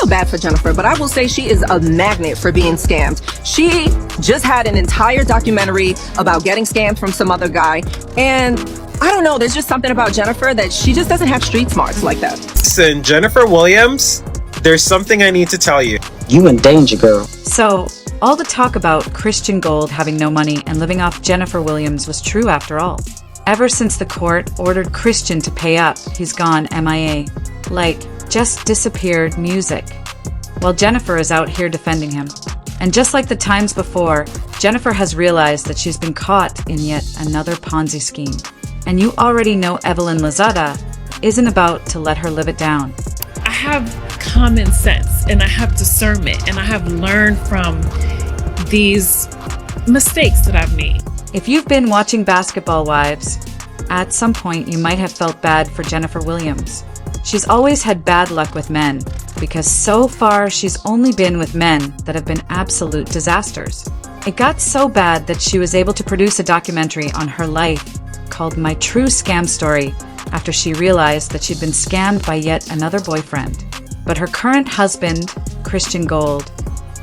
feel bad for Jennifer, but I will say she is a magnet for being scammed. She just had an entire documentary about getting scammed from some other guy, and I don't know, there's just something about Jennifer that she just doesn't have street smarts like that. Listen, Jennifer Williams, there's something I need to tell you. You in danger, girl. So, all the talk about Christian Gold having no money and living off Jennifer Williams was true after all. Ever since the court ordered Christian to pay up, he's gone MIA. Like, just disappeared music. While Jennifer is out here defending him. And just like the times before, Jennifer has realized that she's been caught in yet another Ponzi scheme. And you already know Evelyn Lozada isn't about to let her live it down. I have common sense and I have discernment and I have learned from these mistakes that I've made. If you've been watching Basketball Wives, at some point you might have felt bad for Jennifer Williams. She's always had bad luck with men, because so far she's only been with men that have been absolute disasters. It got so bad that she was able to produce a documentary on her life called My True Scam Story after she realized that she'd been scammed by yet another boyfriend. But her current husband, Christian Gold,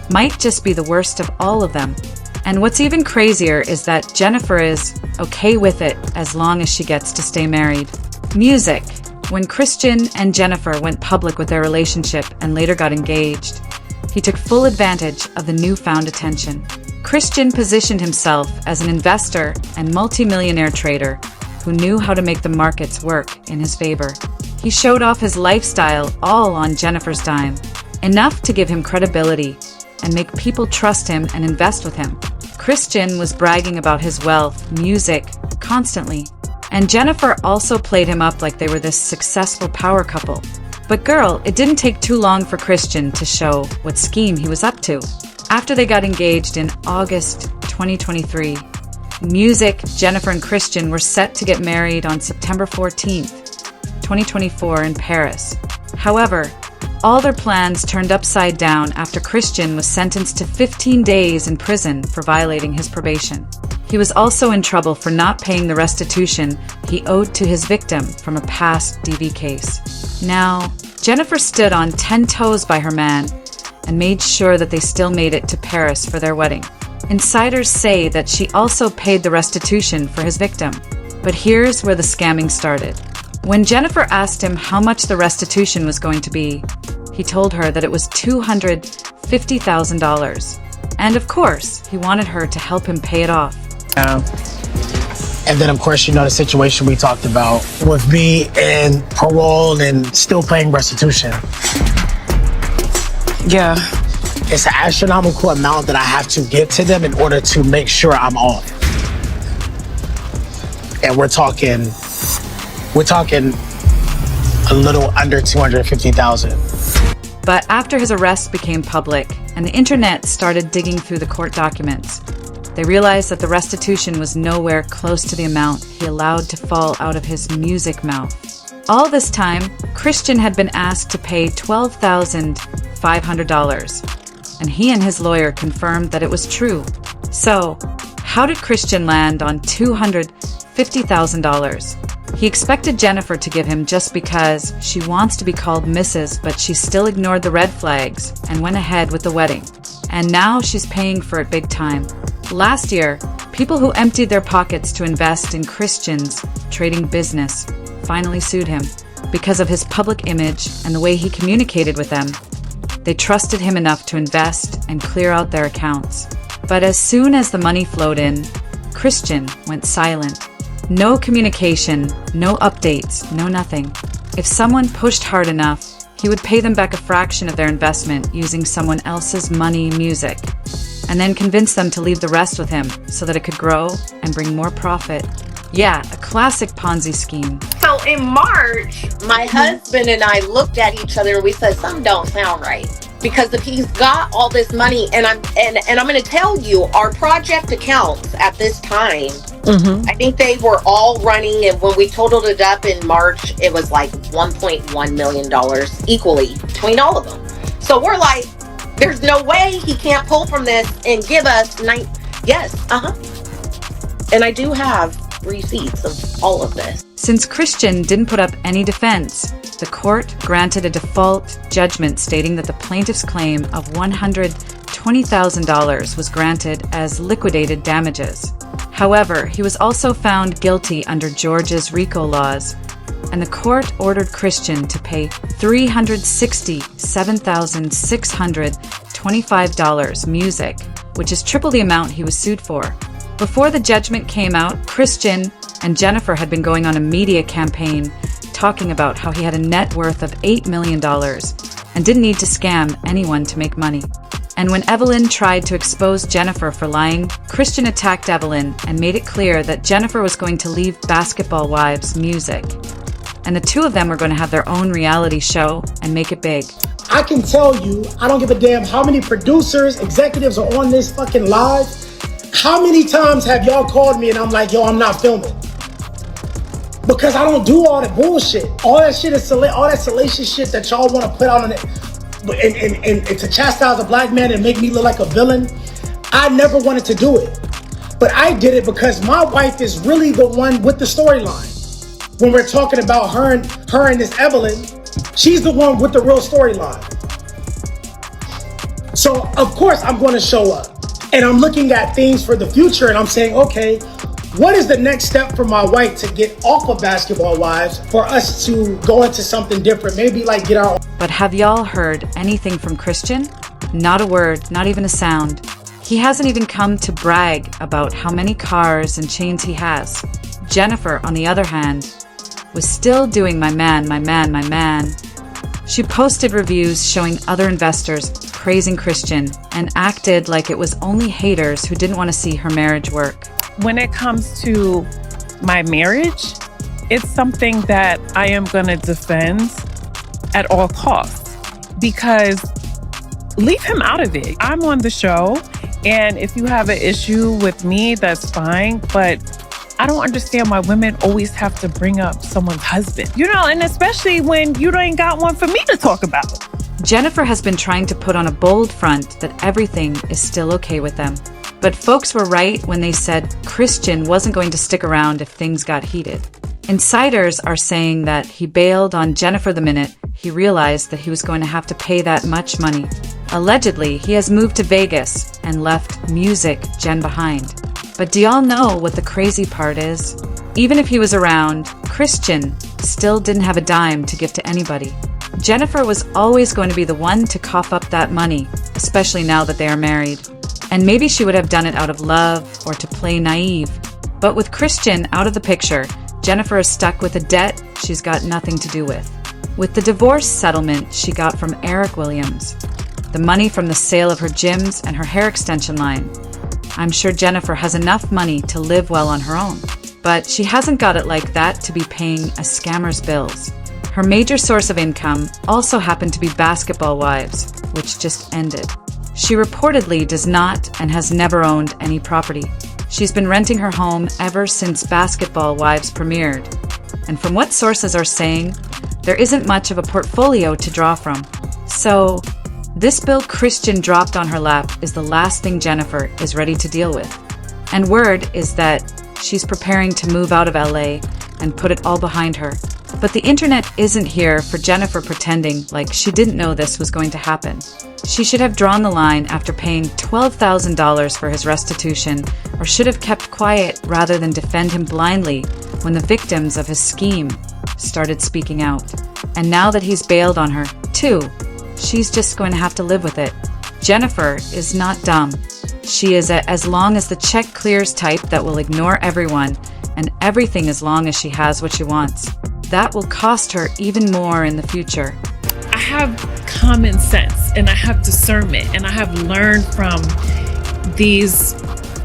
might just be the worst of all of them. And what's even crazier is that Jennifer is okay with it as long as she gets to stay married. Music. When Christian and Jennifer went public with their relationship and later got engaged, he took full advantage of the newfound attention. Christian positioned himself as an investor and multimillionaire trader who knew how to make the markets work in his favor. He showed off his lifestyle all on Jennifer's dime, enough to give him credibility and make people trust him and invest with him. Christian was bragging about his wealth, music, constantly. And Jennifer also played him up like they were this successful power couple. But girl, it didn't take too long for Christian to show what scheme he was up to. After they got engaged in August 2023, music, Jennifer and Christian were set to get married on September 14th, 2024 in Paris. However, all their plans turned upside down after Christian was sentenced to 15 days in prison for violating his probation. He was also in trouble for not paying the restitution he owed to his victim from a past DV case. Now, Jennifer stood on 10 toes by her man and made sure that they still made it to Paris for their wedding. Insiders say that she also paid the restitution for his victim. But here's where the scamming started. When Jennifer asked him how much the restitution was going to be, he told her that it was $250,000. And of course, he wanted her to help him pay it off. And then, of course, you know the situation we talked about with me and parole and still paying restitution. Yeah. It's an astronomical amount that I have to give to them in order to make sure I'm off. And we're talking a little under $250,000. But after his arrest became public and the internet started digging through the court documents, they realized that the restitution was nowhere close to the amount he allowed to fall out of his music mouth. All this time, Christian had been asked to pay $12,500, and he and his lawyer confirmed that it was true. So, how did Christian land on $250,000? He expected Jennifer to give him just because she wants to be called Mrs., but she still ignored the red flags and went ahead with the wedding. And now she's paying for it big time. Last year, people who emptied their pockets to invest in Christian's trading business finally sued him because of his public image and the way he communicated with them. They trusted him enough to invest and clear out their accounts. But as soon as the money flowed in, Christian went silent. No communication, no updates, no nothing. If someone pushed hard enough, he would pay them back a fraction of their investment using someone else's money, music, and then convince them to leave the rest with him so that it could grow and bring more profit. Yeah, a classic Ponzi scheme. So in March, my husband and I looked at each other and we said, something don't sound right. Because if he's got all this money, and I'm going to tell you, our project accounts at this time, I think they were all running, and when we totaled it up in March, it was like $1.1 million equally between all of them. So we're like, there's no way he can't pull from this and give us yes, and I do have receipts of all of this. Since Christian didn't put up any defense, the court granted a default judgment stating that the plaintiff's claim of $120,000 was granted as liquidated damages. However, he was also found guilty under Georgia's RICO laws, and the court ordered Christian to pay $367,625 music, which is triple the amount he was sued for. Before the judgment came out, Christian and Jennifer had been going on a media campaign talking about how he had a net worth of $8 million and didn't need to scam anyone to make money. And when Evelyn tried to expose Jennifer for lying, Christian attacked Evelyn and made it clear that Jennifer was going to leave Basketball Wives music. And the two of them were going to have their own reality show and make it big. I can tell you, I don't give a damn how many producers, executives are on this fucking live. How many times have y'all called me and I'm like, yo, I'm not filming? Because I don't do all that bullshit. All that shit is all that salacious shit that y'all want to put out on it and to chastise a black man and make me look like a villain. I never wanted to do it. But I did it because my wife is really the one with the storyline. When we're talking about her and this Evelyn, she's the one with the real storyline. So of course I'm going to show up, and I'm looking at things for the future, and I'm saying, okay, what is the next step for my wife to get off of Basketball Wives for us to go into something different? Maybe like get our. But have y'all heard anything from Christian? Not a word, not even a sound. He hasn't even come to brag about how many cars and chains he has. Jennifer, on the other hand, was still doing my man. She posted reviews showing other investors praising Christian and acted like it was only haters who didn't want to see her marriage work. When it comes to my marriage, it's something that I am going to defend at all costs, because leave him out of it. I'm on the show, and if you have an issue with me, that's fine, but I don't understand why women always have to bring up someone's husband, and especially when you ain't got one for me to talk about. Jennifer has been trying to put on a bold front that everything is still okay with them. But folks were right when they said Christian wasn't going to stick around if things got heated. Insiders are saying that he bailed on Jennifer the minute he realized that he was going to have to pay that much money. Allegedly, he has moved to Vegas and left music Jen behind. But do y'all know what the crazy part is? Even if he was around, Christian still didn't have a dime to give to anybody. Jennifer was always going to be the one to cough up that money, especially now that they are married. And maybe she would have done it out of love or to play naive. But with Christian out of the picture, Jennifer is stuck with a debt she's got nothing to do with. With the divorce settlement she got from Eric Williams, the money from the sale of her gyms and her hair extension line, I'm sure Jennifer has enough money to live well on her own. But she hasn't got it like that to be paying a scammer's bills. Her major source of income also happened to be Basketball Wives, which just ended. She reportedly does not and has never owned any property. She's been renting her home ever since Basketball Wives premiered. And from what sources are saying, there isn't much of a portfolio to draw from. So, this bill Christian dropped on her lap is the last thing Jennifer is ready to deal with. And word is that she's preparing to move out of LA and put it all behind her. But the internet isn't here for Jennifer pretending like she didn't know this was going to happen. She should have drawn the line after paying $12,000 for his restitution, or should have kept quiet rather than defend him blindly when the victims of his scheme started speaking out. And now that he's bailed on her, too, she's just going to have to live with it. Jennifer is not dumb. She is a as long as the check clears type that will ignore everyone and everything as long as she has what she wants. That will cost her even more in the future. I have common sense, and I have discernment, and I have learned from these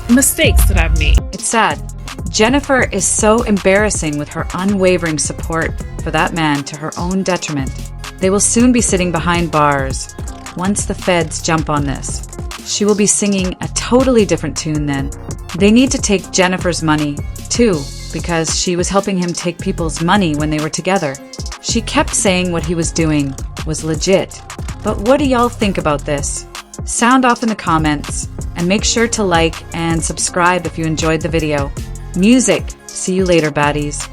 mistakes that I've made. It's sad. Jennifer is so embarrassing with her unwavering support for that man to her own detriment. They will soon be sitting behind bars once the feds jump on this. She will be singing a totally different tune then. They need to take Jennifer's money, too, because she was helping him take people's money when they were together. She kept saying what he was doing was legit. But what do y'all think about this? Sound off in the comments, and make sure to like and subscribe if you enjoyed the video. Music. See you later, baddies.